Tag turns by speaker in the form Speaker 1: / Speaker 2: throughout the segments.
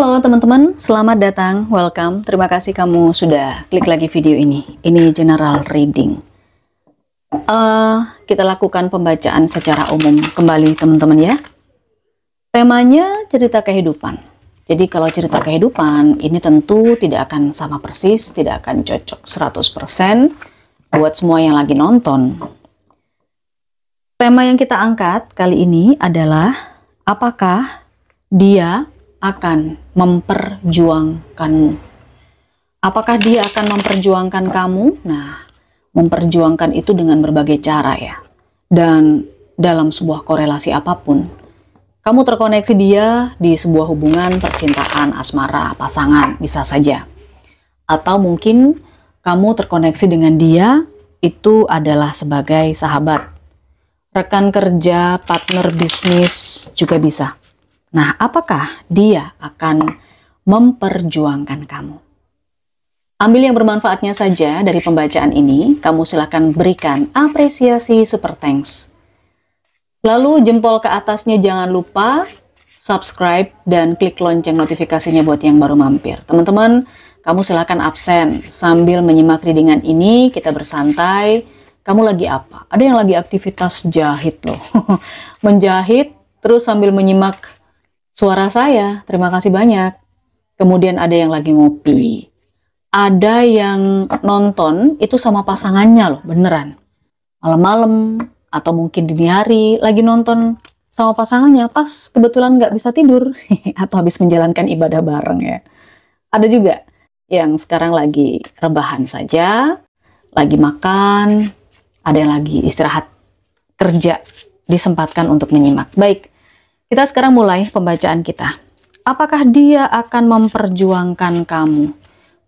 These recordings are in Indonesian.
Speaker 1: Halo teman-teman, selamat datang, welcome. Terima kasih kamu sudah klik lagi video ini. Ini general reading. Kita lakukan pembacaan secara umum kembali teman-teman ya. Temanya cerita kehidupan. Jadi kalau cerita kehidupan ini tentu tidak akan sama persis, tidak akan cocok 100% buat semua yang lagi nonton. Tema yang kita angkat kali ini adalah apakah dia akan memperjuangkanmu. Apakah dia akan memperjuangkan kamu? Nah, memperjuangkan itu dengan berbagai cara ya. Dan dalam sebuah korelasi apapun, kamu terkoneksi dia di sebuah hubungan percintaan, asmara, pasangan, bisa saja. Atau mungkin kamu terkoneksi dengan dia itu adalah sebagai sahabat, rekan kerja, partner bisnis juga bisa. Nah, apakah dia akan memperjuangkan kamu? Ambil yang bermanfaatnya saja dari pembacaan ini, kamu silahkan berikan apresiasi super thanks. Lalu jempol ke atasnya jangan lupa subscribe dan klik lonceng notifikasinya buat yang baru mampir. Teman-teman, kamu silahkan absen sambil menyimak readingan ini, kita bersantai. Kamu lagi apa? Ada yang lagi aktivitas jahit loh. Menjahit terus sambil menyimak suara saya, terima kasih banyak. Kemudian ada yang lagi ngopi. Ada yang nonton itu sama pasangannya loh, beneran. Malam-malam atau mungkin dini hari lagi nonton sama pasangannya pas kebetulan nggak bisa tidur atau habis menjalankan ibadah bareng ya. Ada juga yang sekarang lagi rebahan saja, lagi makan, ada yang lagi istirahat kerja, disempatkan untuk menyimak. Baik. Kita sekarang mulai pembacaan kita. Apakah dia akan memperjuangkan kamu?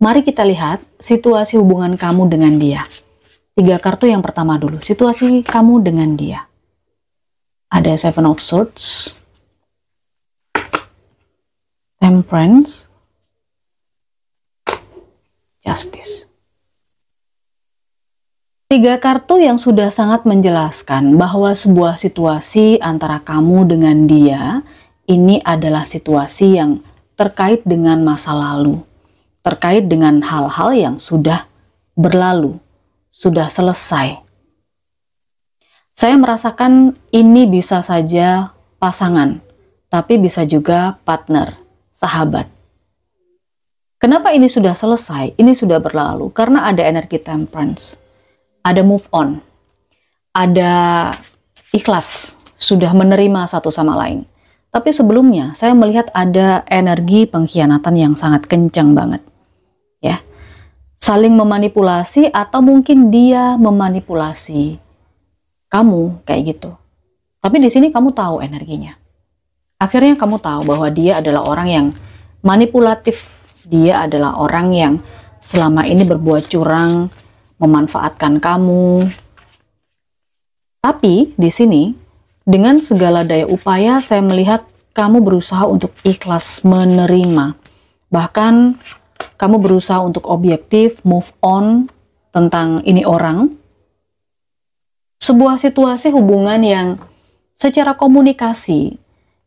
Speaker 1: Mari kita lihat situasi hubungan kamu dengan dia. 3 kartu yang pertama dulu. Situasi kamu dengan dia. Ada Seven of Swords, Temperance, Justice. 3 kartu yang sudah sangat menjelaskan bahwa sebuah situasi antara kamu dengan dia ini adalah situasi yang terkait dengan masa lalu, terkait dengan hal-hal yang sudah berlalu, sudah selesai. Saya merasakan ini bisa saja pasangan, tapi bisa juga partner, sahabat. Kenapa ini sudah selesai? Ini sudah berlalu karena ada energi temperance. Ada move on, ada ikhlas, sudah menerima satu sama lain. Tapi sebelumnya saya melihat ada energi pengkhianatan yang sangat kencang banget. Ya, saling memanipulasi atau mungkin dia memanipulasi kamu kayak gitu. Tapi di sini kamu tahu energinya. Akhirnya kamu tahu bahwa dia adalah orang yang manipulatif. Dia adalah orang yang selama ini berbuat curang, memanfaatkan kamu. Tapi di sini dengan segala daya upaya saya melihat kamu berusaha untuk ikhlas menerima. Bahkan kamu berusaha untuk objektif, move on tentang ini orang. Sebuah situasi hubungan yang secara komunikasi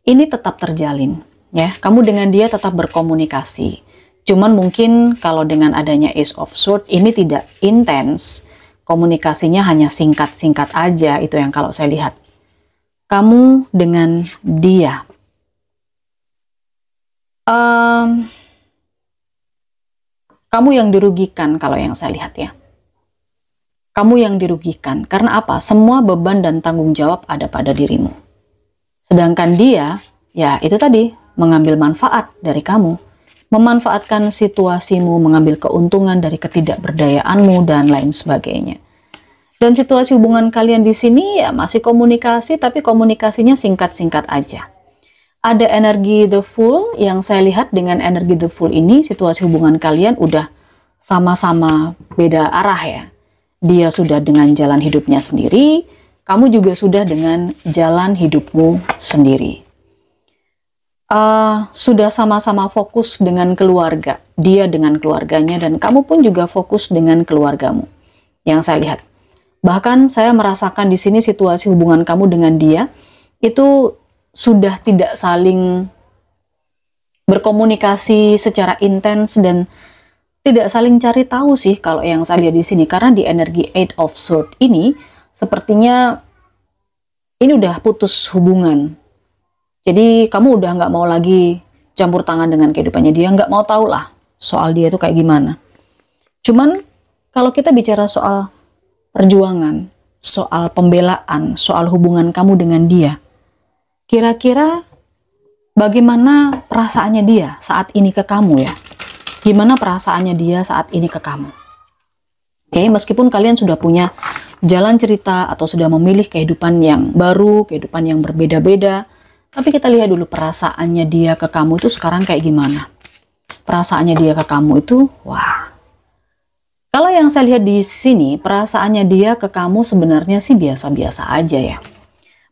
Speaker 1: ini tetap terjalin, ya. Kamu dengan dia tetap berkomunikasi. Cuman mungkin kalau dengan adanya Ace of Swords ini tidak intens, komunikasinya hanya singkat-singkat aja, itu yang kalau saya lihat. Kamu dengan dia. Kamu yang dirugikan kalau yang saya lihat ya. Kamu yang dirugikan, karena apa? Semua beban dan tanggung jawab ada pada dirimu. Sedangkan dia, ya itu tadi, mengambil manfaat dari kamu. Memanfaatkan situasimu, mengambil keuntungan dari ketidakberdayaanmu, dan lain sebagainya. Dan situasi hubungan kalian di sini ya masih komunikasi, tapi komunikasinya singkat-singkat aja. Ada energi The Fool yang saya lihat dengan energi The Fool ini, situasi hubungan kalian udah sama-sama beda arah ya. Dia sudah dengan jalan hidupnya sendiri, kamu juga sudah dengan jalan hidupmu sendiri. Sudah sama-sama fokus dengan keluarga, dia dengan keluarganya, dan kamu pun juga fokus dengan keluargamu. Yang saya lihat, bahkan saya merasakan di sini situasi hubungan kamu dengan dia itu sudah tidak saling berkomunikasi secara intens dan tidak saling cari tahu sih kalau yang saya lihat di sini. Karena di energi Eight of Swords ini sepertinya ini udah putus hubungan. Jadi kamu udah nggak mau lagi campur tangan dengan kehidupannya dia, nggak mau tahu lah soal dia itu kayak gimana. Cuman kalau kita bicara soal perjuangan, soal pembelaan, soal hubungan kamu dengan dia, kira-kira bagaimana perasaannya dia saat ini ke kamu ya? Gimana perasaannya dia saat ini ke kamu? Oke, meskipun kalian sudah punya jalan cerita atau sudah memilih kehidupan yang baru, kehidupan yang berbeda-beda, tapi kita lihat dulu perasaannya dia ke kamu itu sekarang kayak gimana? Perasaannya dia ke kamu itu, wah. Kalau yang saya lihat di sini, perasaannya dia ke kamu sebenarnya sih biasa-biasa aja ya.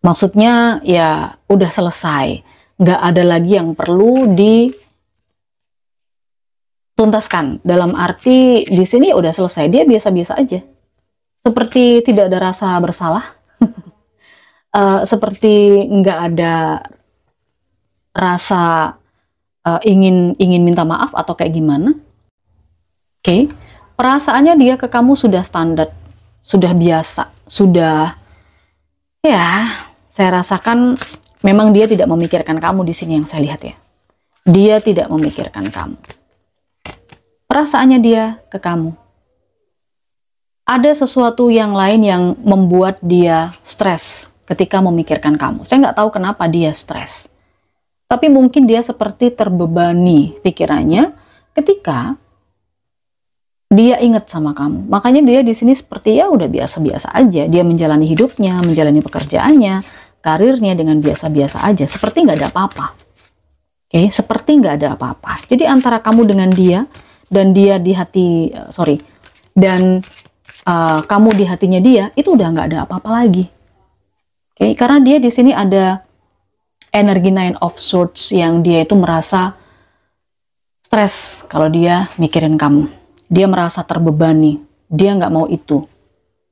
Speaker 1: Maksudnya ya udah selesai, nggak ada lagi yang perlu dituntaskan. Dalam arti di sini udah selesai, dia biasa-biasa aja. Seperti tidak ada rasa bersalah, seperti nggak ada rasa ingin minta maaf atau kayak gimana. Oke, perasaannya dia ke kamu sudah standar, sudah biasa, sudah ya. Saya rasakan memang dia tidak memikirkan kamu di sini yang saya lihat ya. Dia tidak memikirkan kamu. Perasaannya dia ke kamu. Ada sesuatu yang lain yang membuat dia stres ketika memikirkan kamu. Saya nggak tahu kenapa dia stres. Tapi mungkin dia seperti terbebani pikirannya ketika dia ingat sama kamu. Makanya dia di sini seperti ya udah biasa-biasa aja. Dia menjalani hidupnya, menjalani pekerjaannya, karirnya dengan biasa-biasa aja. Seperti nggak ada apa-apa. Oke, seperti nggak ada apa-apa. Jadi antara kamu dengan dia dan dia di hati, kamu di hatinya dia, itu udah nggak ada apa-apa lagi. Oke, karena dia di sini ada energi Nine of Swords yang dia itu merasa stres kalau dia mikirin kamu. Dia merasa terbebani, dia nggak mau itu,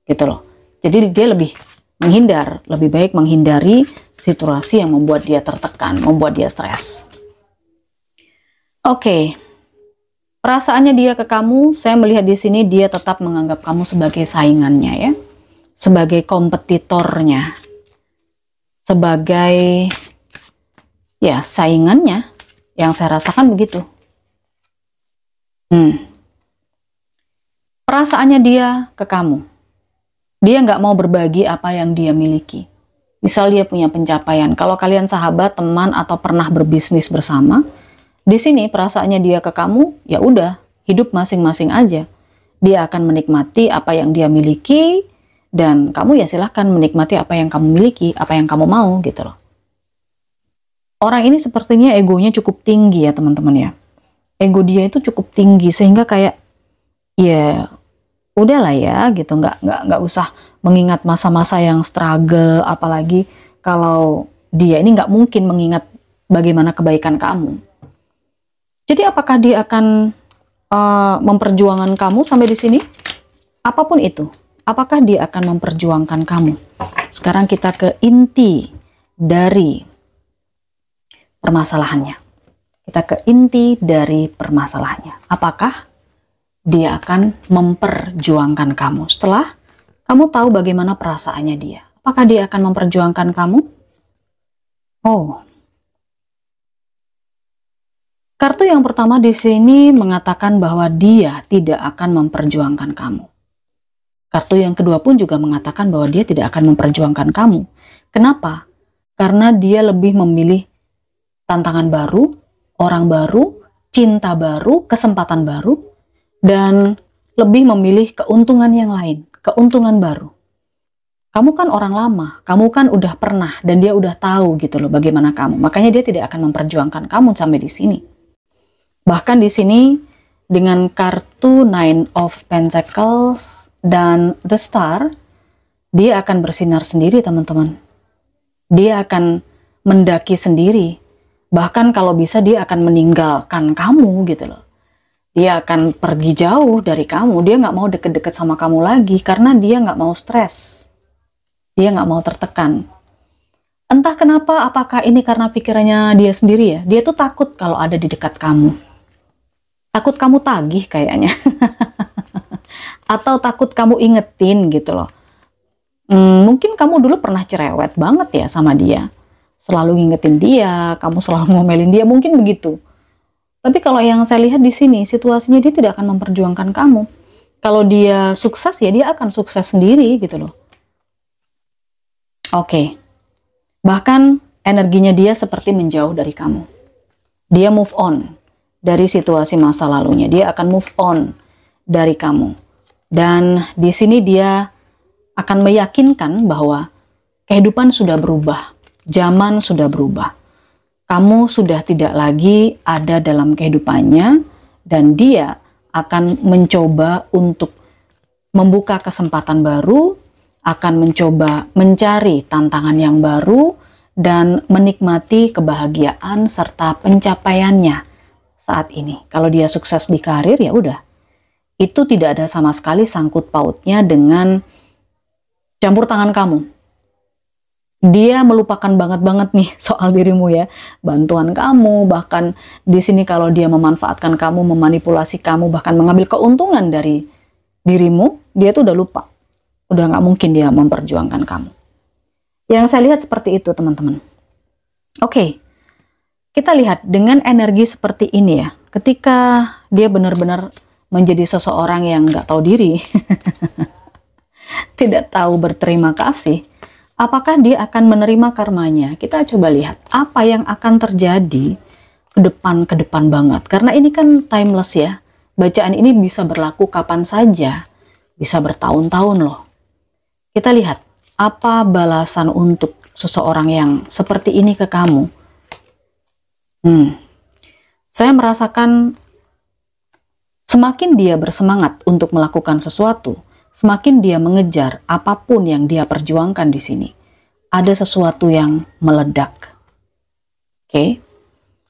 Speaker 1: gitu loh. Jadi dia lebih menghindar, lebih baik menghindari situasi yang membuat dia tertekan, membuat dia stres. Oke. Perasaannya dia ke kamu, saya melihat di sini dia tetap menganggap kamu sebagai saingannya ya. Sebagai kompetitornya. Sebagai ya saingannya. Yang saya rasakan begitu. Perasaannya dia ke kamu. Dia nggak mau berbagi apa yang dia miliki. Misal dia punya pencapaian. Kalau kalian sahabat, teman, atau pernah berbisnis bersama, di sini perasaannya dia ke kamu, ya udah, hidup masing-masing aja. Dia akan menikmati apa yang dia miliki, dan kamu ya silahkan menikmati apa yang kamu miliki, apa yang kamu mau, gitu loh. Orang ini sepertinya egonya cukup tinggi ya teman-teman ya. Ego dia itu cukup tinggi, sehingga kayak, ya udahlah ya, gitu, nggak usah mengingat masa-masa yang struggle, apalagi kalau dia ini nggak mungkin mengingat bagaimana kebaikan kamu. Jadi apakah dia akan memperjuangkan kamu sampai di sini? Apapun itu, apakah dia akan memperjuangkan kamu? Sekarang kita ke inti dari permasalahannya. Kita ke inti dari permasalahannya. Apakah dia akan memperjuangkan kamu? Setelah kamu tahu bagaimana perasaannya dia, apakah dia akan memperjuangkan kamu? Oh. Kartu yang pertama di sini mengatakan bahwa dia tidak akan memperjuangkan kamu. Kartu yang kedua pun juga mengatakan bahwa dia tidak akan memperjuangkan kamu. Kenapa? Karena dia lebih memilih tantangan baru, orang baru, cinta baru, kesempatan baru, dan lebih memilih keuntungan yang lain, keuntungan baru. Kamu kan orang lama, kamu kan udah pernah, dan dia udah tahu gitu loh bagaimana kamu. Makanya dia tidak akan memperjuangkan kamu sampai di sini. Bahkan di sini dengan kartu Nine of Pentacles dan The Star, dia akan bersinar sendiri teman-teman. Dia akan mendaki sendiri. Bahkan kalau bisa dia akan meninggalkan kamu gitu loh. Dia akan pergi jauh dari kamu. Dia nggak mau deket-deket sama kamu lagi karena dia nggak mau stres. Dia nggak mau tertekan. Entah kenapa, apakah ini karena pikirannya dia sendiri ya, dia tuh takut kalau ada di dekat kamu. Takut kamu tagih kayaknya. Atau takut kamu ingetin gitu loh. Mungkin kamu dulu pernah cerewet banget ya sama dia. Selalu ngingetin dia, kamu selalu ngomelin dia, mungkin begitu. Tapi kalau yang saya lihat di sini, situasinya dia tidak akan memperjuangkan kamu. Kalau dia sukses ya dia akan sukses sendiri gitu loh. Oke. Bahkan energinya dia seperti menjauh dari kamu. Dia move on dari situasi masa lalunya. Dia akan move on dari kamu. Dan di sini dia akan meyakinkan bahwa kehidupan sudah berubah. Zaman sudah berubah. Kamu sudah tidak lagi ada dalam kehidupannya dan dia akan mencoba untuk membuka kesempatan baru, akan mencoba mencari tantangan yang baru dan menikmati kebahagiaan serta pencapaiannya saat ini. Kalau dia sukses di karir ya udah. Itu tidak ada sama sekali sangkut pautnya dengan campur tangan kamu. Dia melupakan banget nih soal dirimu ya. Bantuan kamu, bahkan di sini kalau dia memanfaatkan kamu, memanipulasi kamu, bahkan mengambil keuntungan dari dirimu, dia tuh udah lupa. Udah nggak mungkin dia memperjuangkan kamu. Yang saya lihat seperti itu teman-teman. Oke, kita lihat dengan energi seperti ini ya. Ketika dia benar-benar menjadi seseorang yang nggak tahu diri, tidak tahu berterima kasih, apakah dia akan menerima karmanya? Kita coba lihat apa yang akan terjadi ke depan banget. Karena ini kan timeless ya. Bacaan ini bisa berlaku kapan saja, bisa bertahun-tahun loh. Kita lihat, apa balasan untuk seseorang yang seperti ini ke kamu? Saya merasakan semakin dia bersemangat untuk melakukan sesuatu, semakin dia mengejar apapun yang dia perjuangkan di sini. Ada sesuatu yang meledak. Oke?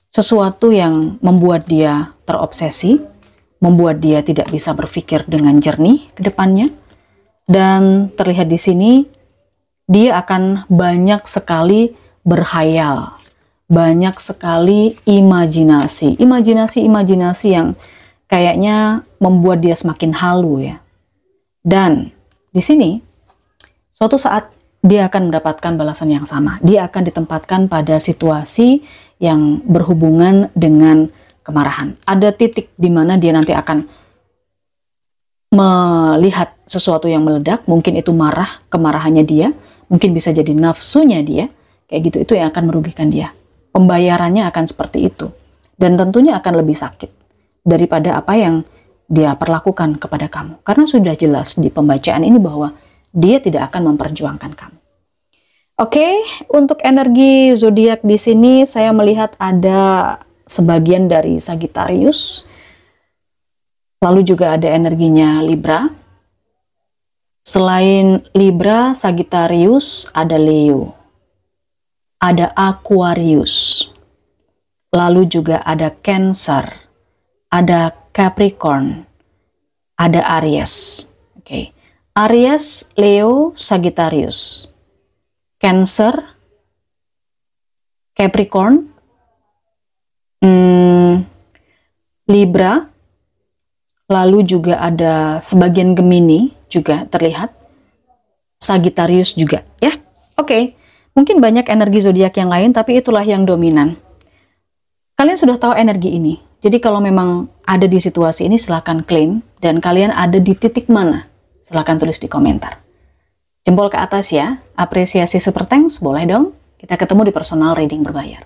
Speaker 1: Sesuatu yang membuat dia terobsesi, membuat dia tidak bisa berpikir dengan jernih ke depannya. Dan terlihat di sini, dia akan banyak sekali berhayal, banyak sekali imajinasi. Imajinasi yang kayaknya membuat dia semakin halu ya. Dan di sini, suatu saat dia akan mendapatkan balasan yang sama. Dia akan ditempatkan pada situasi yang berhubungan dengan kemarahan. Ada titik di mana dia nanti akan melihat sesuatu yang meledak, mungkin itu marah, kemarahannya dia, mungkin bisa jadi nafsunya dia, kayak gitu, itu yang akan merugikan dia. Pembayarannya akan seperti itu. Dan tentunya akan lebih sakit daripada apa yang dia perlakukan kepada kamu. Karena sudah jelas di pembacaan ini bahwa dia tidak akan memperjuangkan kamu. Oke, untuk energi zodiak di sini saya melihat ada sebagian dari Sagittarius. Lalu juga ada energinya Libra. Selain Libra, Sagittarius, ada Leo. Ada Aquarius. Lalu juga ada Cancer. Ada Capricorn. Ada Aries. Oke. Aries, Leo, Sagittarius. Cancer, Capricorn, Libra, lalu juga ada sebagian Gemini juga terlihat, Sagittarius juga ya. Oke, mungkin banyak energi zodiak yang lain, tapi itulah yang dominan. Kalian sudah tahu energi ini, jadi kalau memang ada di situasi ini silahkan klaim, dan kalian ada di titik mana, silahkan tulis di komentar. Jempol ke atas ya, apresiasi super thanks, boleh dong. Kita ketemu di personal reading berbayar.